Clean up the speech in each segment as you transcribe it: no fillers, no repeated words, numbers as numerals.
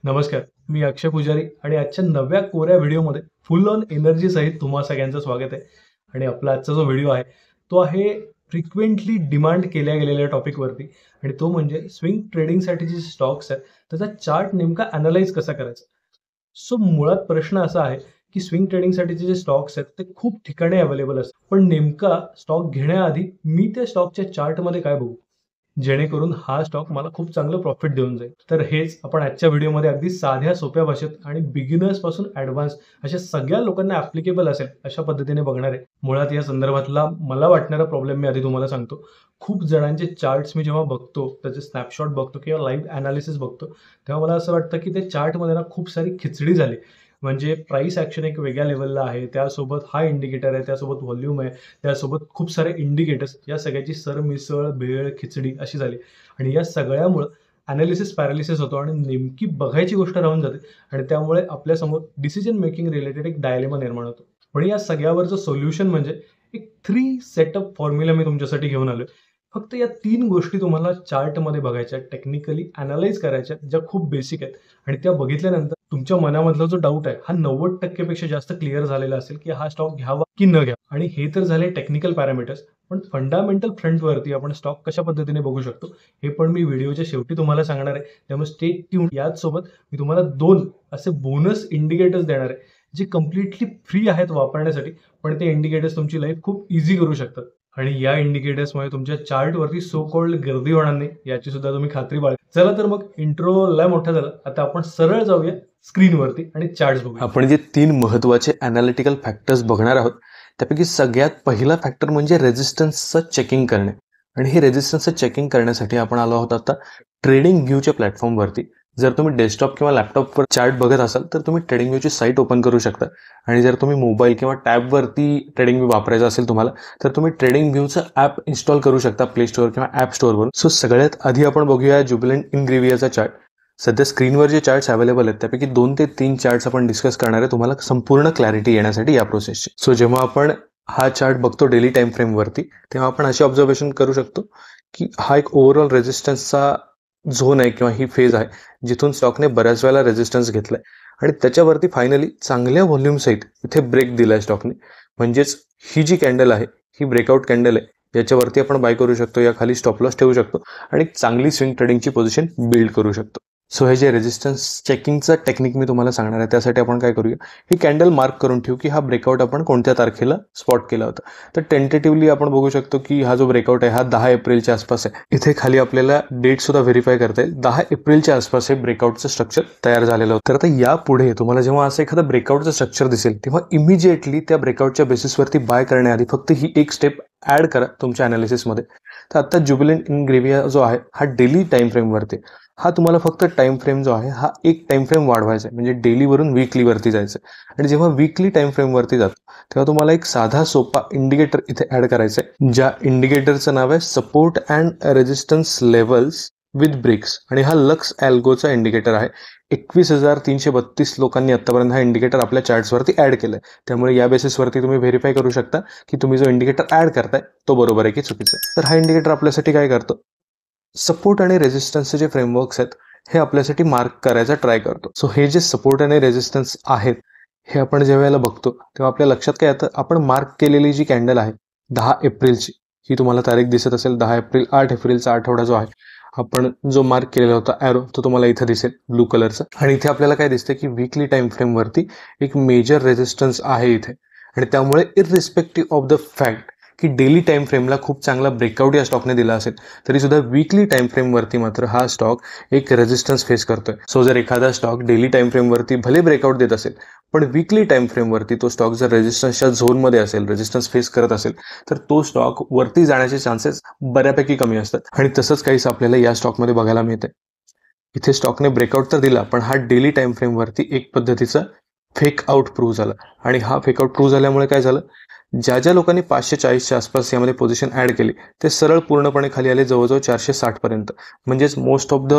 नमस्कार, मी अक्षय पुजारी आणि आजच्या नव्या कोऱ्या व्हिडिओमध्ये फुल ऑन एनर्जी सहित तुम्हा सगळ्यांचं स्वागत आहे. आणि आपला आजचा जो व्हिडिओ आहे तो आहे फ्रिक्वेंटली डिमांड केल्या गेलेल्या टॉपिकवरती. आणि तो म्हणजे स्विंग ट्रेडिंगसाठी जे स्टॉक्स आहेत त्याचा चार्ट नेमका अनालाइज कसा करायचा. सो मुळात प्रश्न असा आहे की स्विंग ट्रेडिंगसाठीचे जे स्टॉक्स आहेत ते खूप ठिकाणी अवेलेबल असतात, पण नेमका स्टॉक घेण्याआधी मी त्या स्टॉकच्या चार्टमध्ये काय बघू जेणेकरून हा स्टॉक मला खूप चांगलं प्रॉफिट देऊन जाईल. तर हेच आपण आजच्या व्हिडिओमध्ये अगदी साध्या सोप्या भाषेत आणि बिगिनर्स पासून ॲडव्हान्स अशा सगळ्या लोकांना ॲप्लिकेबल असेल अशा पद्धतीने बघणार आहे. मुळात या संदर्भातला मला वाटणारा प्रॉब्लेम मी आधी तुम्हाला सांगतो. खूप जणांचे चार्ट्स मी जेव्हा बघतो, त्याचे स्नॅपशॉट बघतो किंवा लाईव्ह ॲनालिसिस बघतो, तेव्हा मला असं वाटतं की ते चार्टमध्ये ना खूप सारी खिचडी झाली. म्हणजे प्राइस ॲक्शन एक वेगळ्या लेवलला आहे, त्यासोबत हा इंडिकेटर आहे, त्यासोबत व्हॉल्यूम आहे, त्यासोबत खूप सारे इंडिकेटर्स, या सगळ्याची सरमिसळ भेळ खिचडी अशी झाली. आणि या सगळ्यामुळं ॲनालिसिस पॅरालिसिस होतो आणि नेमकी बघायची गोष्ट राहून जाते. आणि त्यामुळे आपल्यासमोर डिसिजन मेकिंग रिलेटेड एक डायलेमा निर्माण होतो. पण या सगळ्यावरचं सोल्युशन म्हणजे एक 3 सेटअप फॉर्म्युला मी तुमच्यासाठी घेऊन आलोय. फक्त या 3 गोष्टी तुम्हाला चार्टमध्ये बघायच्या, टेक्निकली अॅनलाइज करायच्या, ज्या खूप बेसिक आहेत. आणि त्या बघितल्यानंतर तुमच्या मनामधला जो डाऊट आहे हा 90% पेक्षा जास्त क्लिअर झालेला असेल की हा स्टॉक घ्यावा की न घ्यावा. आणि हे तर झाले टेक्निकल पॅरामीटर्स. पण फंडामेंटल फ्रंटवरती आपण स्टॉक कशा पद्धतीने बघू शकतो हे पण मी व्हिडिओच्या शेवटी तुम्हाला सांगणार आहे. त्यामुळे स्टे ट्यून. याच सोबत मी तुम्हाला 2 असे बोनस इंडिकेटर्स देणार आहे जे कम्प्लिटली फ्री आहेत वापरण्यासाठी. पण ते इंडिकेटर्स तुमची लाईफ खूप इझी करू शकतात. आणि या इंडिकेटर्समुळे तुमच्या चार्टवरती सो कॉल्ड गर्दी होणार नाही याची सुद्धा तुम्ही खात्री बाळगा. चला तर मग इंट्रो लय मोठा झाला, आता आपण सरळ जाऊया स्क्रीनवरती आणि चार्ट्स बघूया. आपण जे 3 महत्त्वाचे ॲनालिटिकल फॅक्टर्स बघणार आहोत त्यापैकी सगळ्यात पहिला फॅक्टर म्हणजे रेझिस्टन्सचं चेकिंग करणे. आणि हे रेझिस्टन्सचं चेकिंग करण्यासाठी आपण आलो आहोत आता ट्रेडिंग व्ह्यूच्या प्लॅटफॉर्मवरती. जर तुम्ही डेस्कटॉप किंवा लॅपटॉपवर चार्ट बघत असाल तर तुम्ही ट्रेडिंग व्ह्यूची साईट ओपन करू शकता. आणि जर तुम्ही मोबाईल किंवा टॅबवरती ट्रेडिंग व्ह्यू वापरायचा असेल तुम्हाला तर तुम्ही ट्रेडिंग व्ह्यूचं ॲप इन्स्टॉल करू शकता प्ले स्टोअर किंवा ॲप स्टोअरवरून. सो सगळ्यात आधी आपण बघूया ज्युबिलंट इनग्रेव्हियाचा चार्ट. सध्या स्क्रीनवर जे चार्ट्स अवेलेबल आहेत त्यापैकी 2 ते 3 चार्ट्स आपण डिस्कस करणार आहे तुम्हाला संपूर्ण क्लॅरिटी येण्यासाठी या प्रोसेसची. सो जेव्हा आपण हा चार्ट बघतो डेली टाइम फ्रेमवरती तेव्हा आपण अशी ऑब्झर्वेशन करू शकतो की हा एक ओव्हरऑल रेझिस्टन्सचा झोन आहे किंवा ही फेज आहे जिथून स्टॉकने बऱ्याच वेळेला रेझिस्टन्स घेतलाय आणि त्याच्यावरती फायनली चांगल्या व्हॉल्यूम सहित इथे ब्रेक दिलाय स्टॉकने. म्हणजेच ही जी कॅन्डल आहे ही ब्रेकआउट कॅन्डल आहे, याच्यावरती आपण बाय करू शकतो, या खाली स्टॉप लॉस ठेवू शकतो आणि चांगली स्विंग ट्रेडिंगची पोझिशन बिल्ड करू शकतो. सो हे जे रेझिस्टन्स चेकिंगचं टेक्निक मी तुम्हाला सांगणार आहे त्यासाठी आपण काय करूया, ही कॅन्डल मार्क करून ठेवू की हा ब्रेकआउट आपण कोणत्या तारखेला स्पॉट केला होता. तर टेंटेटिव्हली आपण बघू शकतो की हा जो ब्रेकआउट आहे हा 10 एप्रिलच्या आसपास आहे. इथे खाली आपल्याला डेट सुद्धा व्हेरीफाय करता येईल. 10 एप्रिलच्या आसपास हे ब्रेकआउटचं स्ट्रक्चर तयार झालेलं होतं. तर आता यापुढे तुम्हाला जेव्हा असं एखादं ब्रेकआउटचं स्ट्रक्चर दिसेल तेव्हा इमिजिएटली त्या ब्रेकआउटच्या बेसिसवरती बाय करण्याआधी फक्त ही एक स्टेप ॲड करा तुमच्या अनालिसिसमध्ये. तर आता ज्युबिलंट इनग्रेव्हिया जो आहे हा डेली टाइम फ्रेमवरती, हा तुम्हाला फक्त टाइम फ्रेम जो आहे हा एक टाइम फ्रेम वाढवायचा आहे, म्हणजे डेलीवरून वीकलीवरती जायचं आहे. आणि जेव्हा वीकली टाइम फ्रेमवरती जातो तेव्हा तुम्हाला एक साधा सोपा इंडिकेटर इथे ॲड करायचा आहे, ज्या इंडिकेटरचं नाव आहे support and resistance levels with breaks. आणि हा लक्स ॲल्गोचा इंडिकेटर आहे. 21,332 लोकांनी आतापर्यंत हा इंडिकेटर आपल्या चार्ट्सवरती ॲड केलाय. त्यामुळे या बेसिसवरती तुम्ही व्हेरीफाय करू शकता की तुम्ही जो इंडिकेटर ॲड करताय तो बरोबर आहे की चुकीचा आहे. तर हा इंडिकेटर आपल्यासाठी काय करतो, सपोर्ट आणि रेझिस्टन्सचे जे फ्रेमवर्क्स आहेत हे आपल्यासाठी मार्क करायचा ट्राय करतो. सो हे जे सपोर्ट आणि रेझिस्टन्स आहेत हे आपण ज्या वेळेला बघतो तेव्हा आपल्या लक्षात काय येतं, आपण मार्क केलेली जी कॅन्डल आहे 10 एप्रिलची, ही तुम्हाला तारीख दिसत असेल 10 एप्रिल, 8 एप्रिलचा आठवडा जो आहे आपण जो मार्क केलेला होता ॲरो तो तुम्हाला इथे दिसेल ब्लू कलरचा. आणि इथे आपल्याला काय दिसते की वीकली टाइम फ्रेमवरती एक मेजर रेझिस्टन्स आहे इथे. आणि त्यामुळे इररिस्पेक्टिव्ह ऑफ द फॅक्ट की डेली टाइम फ्रेमला खूप चांगला ब्रेकआउट या स्टॉकने दिला असेल तरी सुद्धा वीकली टाइम फ्रेमवरती मात्र हा स्टॉक एक रेझिस्टन्स फेस करतोय. सो जर एखादा स्टॉक डेली टाइम फ्रेमवरती भले ब्रेकआउट देत असेल पण वीकली टाइम फ्रेमवरती तो स्टॉक जर रेझिस्टन्सच्या झोनमध्ये असेल, रेझिस्टन्स फेस करत असेल तर तो स्टॉक वरती जाण्याचे चान्सेस बऱ्यापैकी कमी असतात. आणि तसंच काहीच आपल्याला या स्टॉकमध्ये बघायला मिळते. इथे स्टॉकने ब्रेकआउट तर दिला पण हा डेली टाइम फ्रेमवरती एक पद्धतीचा फेक आउट प्रूव्ह झाला. आणि हा फेक आउट प्रूव्ह झाल्यामुळे काय झालं, ज्या ज्या लोकांनी 540च्या आसपास यामध्ये पोझिशन ॲड केली ते सरळ पूर्णपणे खाली आले जवळजवळ 460 पर्यंत. म्हणजेच मोस्ट ऑफ द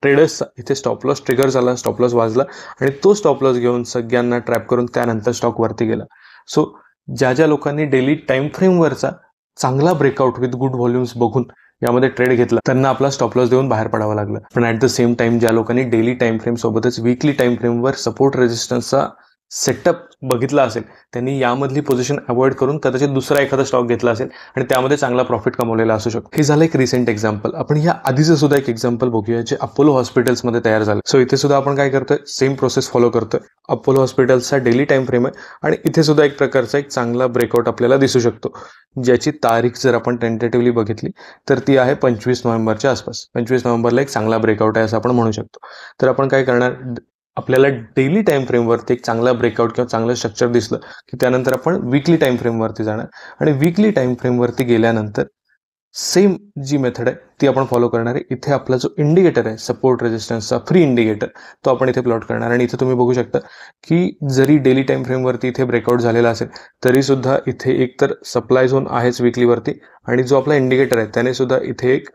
ट्रेडर्सचा इथे स्टॉप लॉस ट्रिगर झाला, स्टॉप लॉस वाजला आणि तो स्टॉप लॉस घेऊन सगळ्यांना ट्रॅप करून त्यानंतर स्टॉक वरती गेला. सो ज्या ज्या लोकांनी डेली टाइम फ्रेमवरचा चांगला ब्रेकआउट विथ गुड व्हॉल्यूम्स बघून यामध्ये ट्रेड घेतला त्यांना आपला स्टॉप लॉस देऊन बाहेर पडावं लागलं. पण ॲट द सेम टाइम ज्या लोकांनी डेली टाइम फ्रेम सोबतच वीकली टाइम फ्रेमवर सपोर्ट रेजिस्टन्सचा सेटअप बघितला असेल त्यांनी यामधली पोझिशन अवॉइड करून कदाचित दुसरा एखादा स्टॉक घेतला असेल आणि त्यामध्ये चांगला प्रॉफिट कमवलेला असू शकतो. हे झालं एक रिसेंट एक्झाम्पल. आपण या आधीचं सुद्धा एक एक्झाम्पल बघूया जे अपोलो हॉस्पिटल्समध्ये तयार झालं. सो इथे सुद्धा आपण काय करतोय, सेम प्रोसेस फॉलो करतोय. अपोलो हॉस्पिटल्सचा डेली टाइम फ्रेम आहे आणि इथे सुद्धा एक प्रकारचा एक चांगला ब्रेकआउट आपल्याला दिसू शकतो, ज्याची तारीख जर आपण टेंटेटिव्हली बघितली तर ती आहे 25 नोव्हेंबरच्या आसपास. 25 नोव्हेंबरला एक चांगला ब्रेकआउट आहे असं आपण म्हणू शकतो. तर आपण काय करणार, आपल्याला डेली टाइम फ्रेमवरती एक चांगला ब्रेकआउट किंवा चांगलं स्ट्रक्चर दिसलं की त्यानंतर आपण वीकली टाइम फ्रेमवरती जाणार आणि वीकली टाइम फ्रेमवरती गेल्यानंतर सेम जी मेथड आहे ती आपण फॉलो करणार आहे. इथे आपला जो इंडिकेटर आहे सपोर्ट रेजिस्टन्सचा फ्री इंडिकेटर तो आपण इथे प्लॉट करणार आणि इथे तुम्ही बघू शकता की जरी डेली टाइम फ्रेमवरती इथे ब्रेकआउट झालेला असेल तरी सुद्धा इथे एक तर सप्लाय झोन आहेच वीकलीवरती आणि जो आपला इंडिकेटर आहे त्याने सुद्धा इथे एक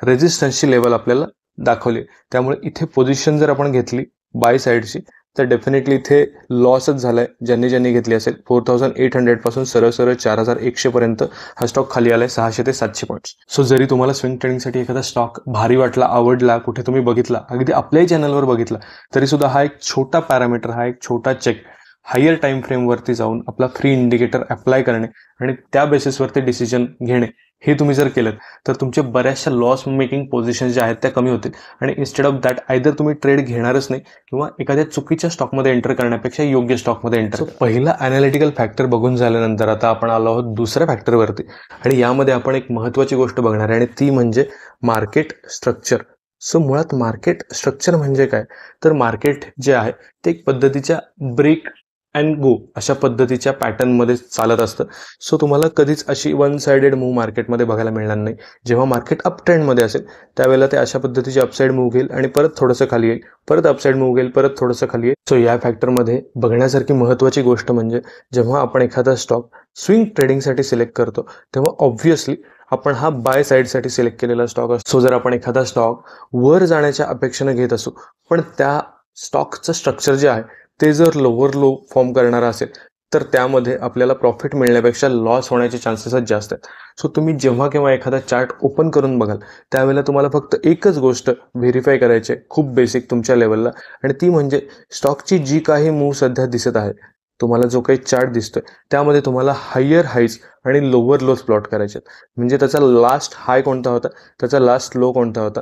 रेजिस्टन्सची लेवल आपल्याला दाखवली. त्यामुळे इथे पोझिशन जर आपण घेतली बाय साईडची तर डेफिनेटली इथे लॉसच झालाय. ज्यांनी घेतली असेल 4800 पासून सरळ 4100 पर्यंत हा स्टॉक खाली आलाय 600 ते 700 पॉईंट्स. सो जरी तुम्हाला स्विंग ट्रेडिंगसाठी एखादा स्टॉक भारी वाटला, आवडला, कुठे तुम्ही बघितला, अगदी आपल्याही चॅनलवर बघितला तरी सुद्धा हा एक छोटा पॅरामीटर, हा एक छोटा चेक हायर टाइम फ्रेमवरती जाऊन आपला फ्री इंडिकेटर अप्लाय करणे आणि त्या बेसिसवरती डिसिजन घेणे हे तुम्ही जर केलं तर तुमचे बऱ्याचशा लॉस मेकिंग पोझिशन ज्या आहेत त्या कमी होतील आणि इन्स्टेड ऑफ दॅट आयदर तुम्ही ट्रेड घेणारच नाही किंवा एखाद्या चुकीच्या स्टॉकमध्ये एंटर करण्यापेक्षा योग्य स्टॉकमध्ये एंटर. पहिला अॅनालिटिकल फॅक्टर बघून झाल्यानंतर आता आपण आलो आहोत दुसऱ्या फॅक्टरवरती आणि यामध्ये आपण एक महत्त्वाची गोष्ट बघणार आहे आणि ती म्हणजे मार्केट स्ट्रक्चर. सो मुळात मार्केट स्ट्रक्चर म्हणजे काय, तर मार्केट जे आहे ते एक पद्धतीच्या ब्रेक अँड गो अशा पद्धतीच्या पॅटर्नमध्ये चालत असतं. सो तुम्हाला कधीच अशी वन साइडेड मूव्ह मार्केटमध्ये बघायला मिळणार नाही. जेव्हा मार्केट अप ट्रेंडमध्ये असेल त्यावेळेला ते अशा पद्धतीची अपसाईड मूव्ह घेईल आणि परत थोडंसं खाली येईल, परत अपसाईड मूव्ह घेईल, परत थोडंसं खाली येईल. सो या फॅक्टरमध्ये बघण्यासारखी महत्त्वाची गोष्ट म्हणजे जेव्हा आपण एखादा स्टॉक स्विंग ट्रेडिंगसाठी सिलेक्ट करतो तेव्हा ऑब्व्हियसली आपण हा बाय साईडसाठी सिलेक्ट केलेला स्टॉक असतो. सो जर आपण एखादा स्टॉक वर जाण्याच्या अपेक्षेने घेत असू पण त्या स्टॉकचं स्ट्रक्चर जे आहे ते जर लोअर लो फॉर्म करणारा असेल तर त्यामध्ये आपल्याला प्रॉफिट मिळण्यापेक्षा लॉस होण्याचे चान्सेसच जास्त आहेत. सो तुम्ही जेव्हा केव्हा एखादा चार्ट ओपन करून बघाल त्यावेळेला तुम्हाला फक्त एकच गोष्ट व्हेरीफाय करायची आहे, खूप बेसिक तुमच्या लेवलला, आणि ती म्हणजे स्टॉकची जी काही मूव्ह सध्या दिसत आहे, तुम्हाला जो काही चार्ट दिसतोय त्यामध्ये तुम्हाला हायर हाईज आणि लोअर लोज प्लॉट करायचे आहेत. म्हणजे त्याचा लास्ट हाय कोणता होता, त्याचा लास्ट लो कोणता होता,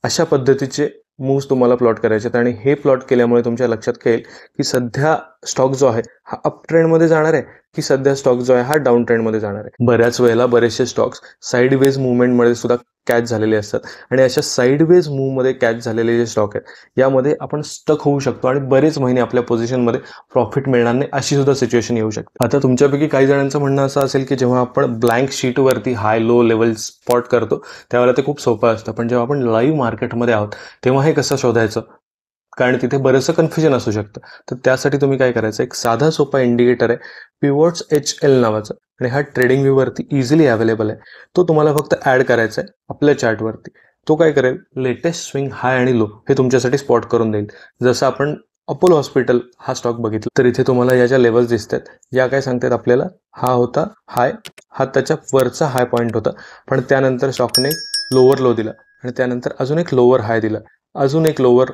अशा पद्धतीचे मूव्स तुम्हाला प्लॉट करायचे आहेत. आणि हे प्लॉट केल्यामुळे तुमच्या लक्षात येईल की सध्या स्टॉक जो आहे हा अप ट्रेंडमध्ये जाणार आहे की सध्या स्टॉक जो आहे हा डाऊन ट्रेंडमध्ये जाणार आहे. बऱ्याच वेळेला बरेचसे स्टॉक्स साईडवेज मुवमेंटमध्ये सुद्धा कॅच झालेले असतात आणि अशा साईडवेज मूव्हमध्ये कॅच झालेले जे स्टॉक आहेत यामध्ये आपण स्टक होऊ शकतो आणि बरेच महिने आपल्या पोझिशनमध्ये प्रॉफिट मिळणार नाही अशी सुद्धा सिच्युएशन येऊ शकते. आता तुमच्यापैकी काही जणांचं म्हणणं असं असेल की जेव्हा आपण ब्लँक शीटवरती हाय लो लेवल स्पॉट करतो त्यावेळेला ते खूप सोपं असतं, पण जेव्हा आपण लाईव्ह मार्केटमध्ये आहोत तेव्हा हे कसं शोधायचं, कारण तिथे बरंचसं कन्फ्युजन असू शकतं. तर त्यासाठी तुम्ही काय करायचं, एक साधा सोपा इंडिकेटर आहे पिवॉट्स HL नावाचा आणि हा ट्रेडिंग व्ह्यूवरती इझिली अवेलेबल आहे. तो तुम्हाला फक्त ॲड करायचा आहे आपल्या चार्टवरती. तो काय करेल, लेटेस्ट स्विंग हाय आणि लो हे तुमच्यासाठी स्पॉट करून देईल. जसं आपण अपोलो हॉस्पिटल हा स्टॉक बघितला तर इथे तुम्हाला या ज्या लेवल्स दिसतात या काय सांगतात आपल्याला, हा होता हाय, हा त्याच्या वरचा हाय पॉईंट होता, पण त्यानंतर स्टॉकने लोअर लो दिला आणि त्यानंतर अजून एक लोअर हाय दिला, अजून एक लोअर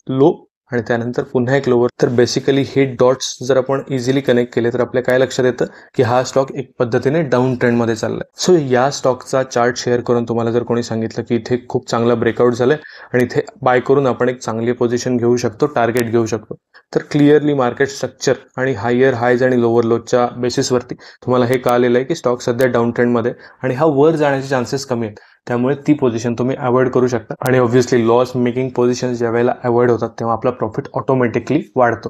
लो आणि त्यानंतर पुन्हा एक लोअर. तर बेसिकली हे डॉट्स जर आपण इझिली कनेक्ट केले तर आपल्या काय लक्षात येतं की हा स्टॉक एक पद्धतीने डाऊन ट्रेंडमध्ये चाललाय. सो या स्टॉकचा चार्ट शेअर करून तुम्हाला जर कोणी सांगितलं की इथे खूप चांगला ब्रेकआउट झालाय आणि इथे बाय करून आपण एक चांगली पोझिशन घेऊ शकतो, टार्गेट घेऊ शकतो, तर क्लिअरली मार्केट स्ट्रक्चर आणि हायर हायज आणि लोअर लोच्या बेसिसवरती तुम्हाला हे कळालेलं आहे की स्टॉक सध्या डाऊन ट्रेंडमध्ये आणि हा वर जाण्याचे चान्सेस कमी आहेत. त्यामुळे ती पोझिशन तुम्ही अवॉइड करू शकता आणि ऑब्व्हियसली लॉस मेकिंग पोझिशन ज्या वेळेला अवॉइड होतात तेव्हा आपला प्रॉफिट ऑटोमॅटिकली वाढतो.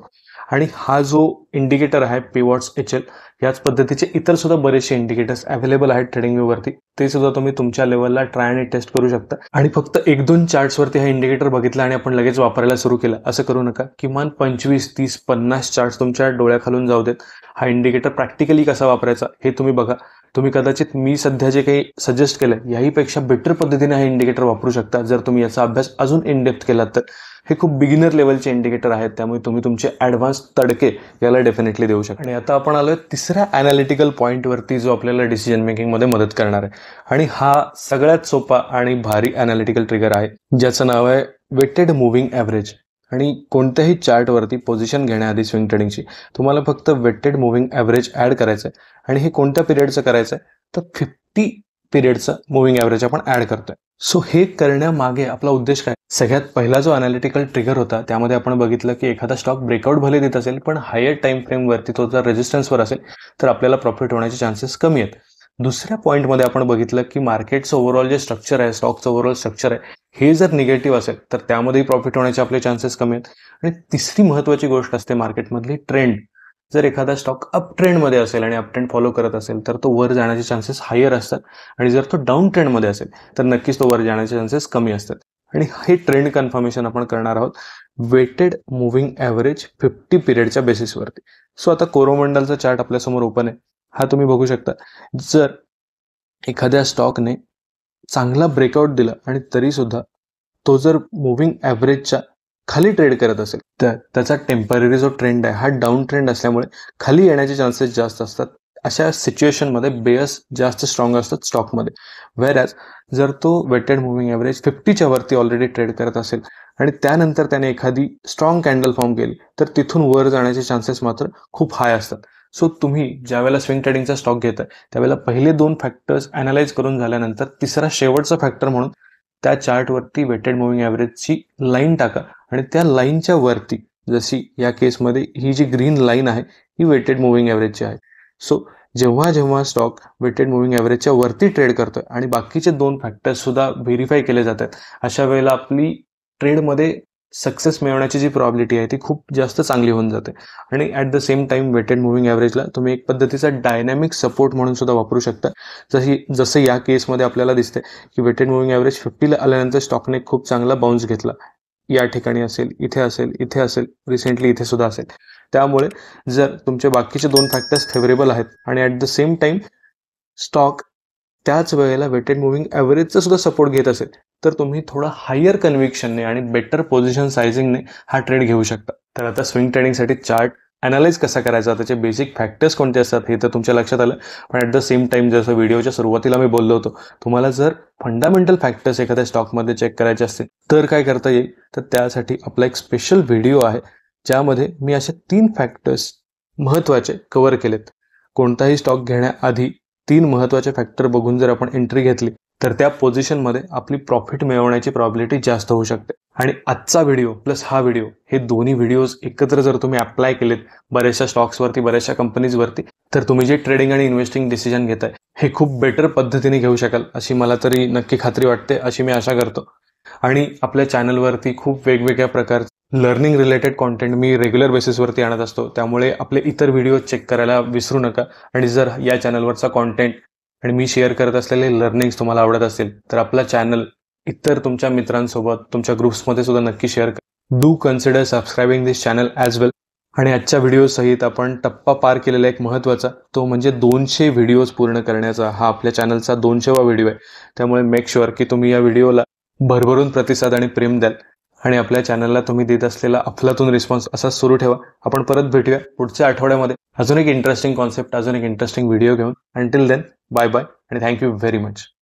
आणि हा जो इंडिकेटर आहे पिवॉट्स HL, याच पद्धतीचे इतर सुद्धा बरेचसे इंडिकेटर्स अवेलेबल आहेत ट्रेडिंग व्ह्यूवरती, ते सुद्धा तुम्ही तुमच्या लेवलला ट्राय आणि टेस्ट करू शकता. आणि फक्त 1-2 चार्ट्सवरती हा इंडिकेटर बघितला आणि आपण लगेच वापरायला सुरू केलं असं करू नका. किमान 25, 30, 50 चार्ट्स तुमच्या डोळ्याखालून जाऊ देत. हा इंडिकेटर प्रॅक्टिकली कसा वापरायचा हे तुम्ही बघा. तुम्ही कदाचित मी सध्या जे काही सजेस्ट केलं याहीपेक्षा बेटर पद्धतीने हे इंडिकेटर वापरू शकता जर तुम्ही याचा अभ्यास अजून इन डेप्थ केलात तर. हे खूप बिगिनर लेवलचे इंडिकेटर आहेत, त्यामुळे तुम्ही तुमचे ॲडव्हान्स तडके याला डेफिनेटली देऊ शकता. आणि आता आपण आलोय तिसऱ्या ॲनालिटिकल पॉईंटवरती जो आपल्याला डिसिजन मेकिंगमध्ये मदत करणार आहे. आणि हा सगळ्यात सोपा आणि भारी ॲनालिटिकल ट्रिगर आहे ज्याचं नाव आहे वेटेड मूव्हिंग ॲव्हरेज. आणि कोणत्याही चार्टवरती पोझिशन घेण्याआधी स्विंग ट्रेडिंगची तुम्हाला फक्त वेटेड मूव्हिंग ॲव्हरेज ॲड करायचं आहे. आणि हे कोणत्या पिरियडचं करायचं आहे तर 50 पिरियडचं मूव्हिंग ॲव्हरेज आपण ॲड करतोय. सो हे करण्यामागे आपला उद्देश काय? सगळ्यात पहिला जो अनालिटिकल ट्रिगर होता त्यामध्ये आपण बघितलं की एखादा स्टॉक ब्रेकआउट भले देत असेल पण हायर टाइम फ्रेमवरती तो जर रेजिस्टन्सवर असेल तर आपल्याला प्रॉफिट होण्याचे चान्सेस कमी आहेत. दुसऱ्या पॉईंटमध्ये आपण बघितलं की मार्केटचं ओव्हरऑल जे स्ट्रक्चर आहे, स्टॉकचं ओव्हरऑल स्ट्रक्चर आहे, हे जर निगेटिव्ह असेल तर त्यामध्येही प्रॉफिट होण्याचे आपले चान्सेस कमी आहेत. आणि तिसरी महत्त्वाची गोष्ट असते मार्केटमधली ट्रेंड. जर एखादा स्टॉक अप ट्रेंडमध्ये असेल आणि अप ट्रेंड फॉलो करत असेल तर तो वर जाण्याचे चान्सेस हायर असतात. आणि जर तो डाऊन ट्रेंडमध्ये असेल तर नक्कीच तो वर जाण्याचे चान्सेस कमी असतात. आणि हे ट्रेंड कन्फर्मेशन आपण करणार आहोत वेटेड मूव्हिंग ॲव्हरेज 50 पिरियडच्या बेसिसवरती. सो आता कोरोमंडलचा चार्ट आपल्यासमोर ओपन आहे. हा तुम्ही बघू शकता. जर एखाद्या स्टॉकने चांगला ब्रेकआउट दिला आणि तरीसुद्धा तो जर मूव्हिंग ॲव्हरेजच्या खाली ट्रेड करत असेल तर त्याचा टेम्पररी जो ट्रेंड आहे हा डाऊन ट्रेंड असल्यामुळे खाली येण्याचे चान्सेस जास्त असतात. अशा सिच्युएशनमध्ये बेअर्स जास्त स्ट्रॉंग असतात स्टॉकमध्ये. व्हेरॅज जर तो वेटेड मूव्हिंग ॲव्हरेज 50च्या वरती ऑलरेडी ट्रेड करत असेल आणि त्यानंतर त्याने एखादी स्ट्रॉंग कॅन्डल फॉर्म केली तर तिथून वर जाण्याचे चान्सेस मात्र खूप हाय असतात. सो तुम्ही ज्यावेळेला स्विंग ट्रेडिंगचा स्टॉक घेताय त्यावेळेला पहिले 2 फॅक्टर्स ॲनालाइज करून झाल्यानंतर तिसरा शेवटचा फॅक्टर म्हणून त्या चार्टवरती वेटेड मूव्हिंग ॲव्हरेजची लाईन टाका आणि त्या लाईनच्या वरती जशी या केसमध्ये ही जी ग्रीन लाईन आहे ही वेटेड मूव्हिंग ॲव्हरेजची आहे. सो जेव्हा जेव्हा स्टॉक वेटेड मूव्हिंग ॲव्हरेजच्या वरती ट्रेड करतोय आणि बाकीचे 2 फॅक्टर्स सुद्धा व्हेरीफाय केले जातात अशा वेळेला आपली ट्रेडमध्ये सक्सेस मिळवण्याची जी प्रॉबिलिटी आहे ती खूप जास्त चांगली होऊन जाते. आणि at the same time weighted moving ॲव्हरेजला तुम्ही एक पद्धतीचा डायनॅमिक सपोर्ट म्हणून सुद्धा वापरू शकता. जसं या केसमध्ये आपल्याला दिसते की वेटेड मूव्हिंग ॲव्हरेज 50ला आल्यानंतर स्टॉकने खूप चांगला बाउन्स घेतला. या ठिकाणी असेल, इथे असेल, इथे असेल, रिसेंटली इथे सुद्धा असेल. त्यामुळे जर तुमचे बाकीचे 2 फॅक्टर्स फेवरेबल आहेत आणि at the same time stock त्याच वेळेला वेटेड मूव्हिंग ॲव्हरेजचा सुद्धा सपोर्ट घेत असेल तर तुम्ही थोडा हायर कन्व्हिक्शनने आणि बेटर पोझिशन सायझिंगने हा ट्रेड घेऊ शकता. तर आता स्विंग ट्रेडिंगसाठी चार्ट ॲनालाइज कसा करायचा, त्याचे बेसिक फॅक्टर्स कोणते असतात हे तर तुमच्या लक्षात आलं. पण ॲट द सेम टाइम जसं व्हिडिओच्या सुरुवातीला मी बोललो होतो तुम्हाला जर फंडामेंटल फॅक्टर्स एखाद्या स्टॉकमध्ये चेक करायचे असतील तर काय करता येईल तर त्यासाठी आपला एक स्पेशल व्हिडिओ आहे ज्यामध्ये मी असे 3 फॅक्टर्स महत्त्वाचे कव्हर केलेत. कोणताही स्टॉक घेण्याआधी 3 महत्त्वाचे फॅक्टर बघून जर आपण एंट्री घेतली तर त्या पोझिशनमध्ये आपली प्रॉफिट मिळवण्याची प्रॉबिलिटी जास्त होऊ शकते. आणि आजचा व्हिडिओ प्लस हा व्हिडिओ हे दोन्ही व्हिडिओज एकत्र जर तुम्ही अप्लाय केलेत बऱ्याचशा स्टॉक्सवरती, बऱ्याचशा कंपनीजवरती तर तुम्ही जे ट्रेडिंग आणि इन्व्हेस्टिंग डिसिजन घेताय हे खूप बेटर पद्धतीने घेऊ शकाल अशी मला तरी नक्की खात्री वाटते, अशी मी आशा करतो. आणि आपल्या चॅनलवरती खूप वेगवेगळ्या प्रकारचे लर्निंग रिलेटेड कॉन्टेंट मी रेग्युलर बेसिसवरती आणत असतो. त्यामुळे आपले इतर व्हिडिओ चेक करायला विसरू नका. आणि जर या चॅनलवरचा कॉन्टेंट आणि मी शेअर करत असलेले लर्निंग्स तुम्हाला आवडत असतील तर आपला चॅनल इतर तुमच्या मित्रांसोबत, तुमच्या ग्रुप्समध्ये सुद्धा नक्की शेअर करा. Do consider subscribing this channel as well. आणि आजच्या व्हिडिओ सहित आपण टप्पा पार केलेला एक महत्त्वाचा तो म्हणजे 200 व्हिडिओज पूर्ण करण्याचा. हा आपल्या चॅनलचा 200वा व्हिडिओ आहे. त्यामुळे मेक शुअर की तुम्ही या व्हिडिओला भरभरून प्रतिसाद आणि प्रेम द्याल आणि आपल्या चॅनलला तुम्ही देत असलेला अफलातून रिस्पॉन्स असाच सुरू ठेवा. आपण परत भेटूया पुढच्या आठवड्यामध्ये अजून एक इंटरेस्टिंग कॉन्सेप्ट, अजून एक इंटरेस्टिंग व्हिडिओ घेऊन. अंटिल देन बाय बाय आणि थँक्यू व्हेरी मच.